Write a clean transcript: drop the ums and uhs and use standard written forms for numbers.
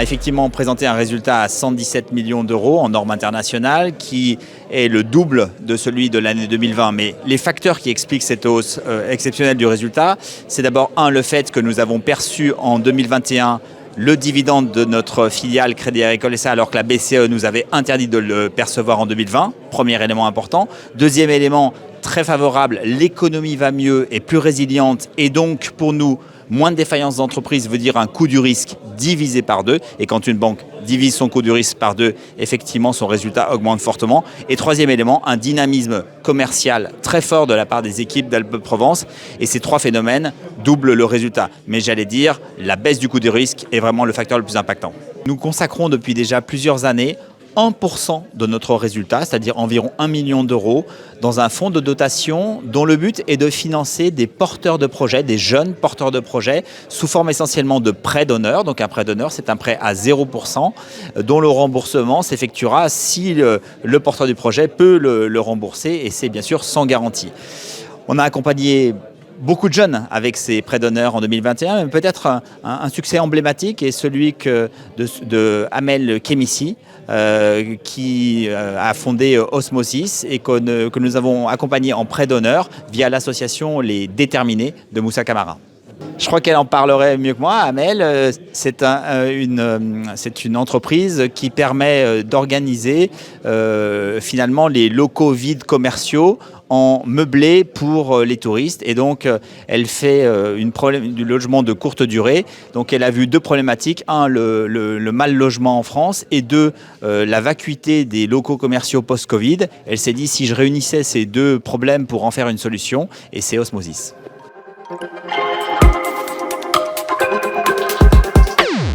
a effectivement présenté un résultat à 117 millions d'euros en normes internationales, qui est le double de celui de l'année 2020. Mais les facteurs qui expliquent cette hausse exceptionnelle du résultat, c'est d'abord le fait que nous avons perçu en 2021 le dividende de notre filiale Crédit Agricole SA, alors que la BCE nous avait interdit de le percevoir en 2020. Premier élément important. Deuxième élément très favorable, l'économie va mieux et plus résiliente, et donc pour nous, moins de défaillances d'entreprise veut dire un coût du risque divisé par 2. Et quand une banque divise son coût du risque par 2, effectivement, son résultat augmente fortement. Et troisième élément, un dynamisme commercial très fort de la part des équipes d'Alpes-de-Provence. Et ces trois phénomènes doublent le résultat. Mais j'allais dire, la baisse du coût du risque est vraiment le facteur le plus impactant. Nous consacrons depuis déjà plusieurs années 1% de notre résultat, c'est-à-dire environ 1 million d'euros, dans un fonds de dotation dont le but est de financer des porteurs de projets, des jeunes porteurs de projets, sous forme essentiellement de prêts d'honneur. Donc un prêt d'honneur, c'est un prêt à 0%, dont le remboursement s'effectuera si le porteur du projet peut le rembourser, et c'est bien sûr sans garantie. On a accompagné beaucoup de jeunes avec ces prêts d'honneur en 2021, mais peut-être un succès emblématique est celui de Amel Kemissi, qui a fondé Osmosis et que nous avons accompagné en prêt d'honneur via l'association Les Déterminés de Moussa Camara. Je crois qu'elle en parlerait mieux que moi. Amel, c'est une entreprise qui permet d'organiser finalement les locaux vides commerciaux en meublé pour les touristes, et donc elle fait du logement de courte durée. Donc elle a vu deux problématiques: un, le mal logement en France, et deux, la vacuité des locaux commerciaux post-Covid. Elle s'est dit, si je réunissais ces deux problèmes pour en faire une solution, et c'est Osmosis.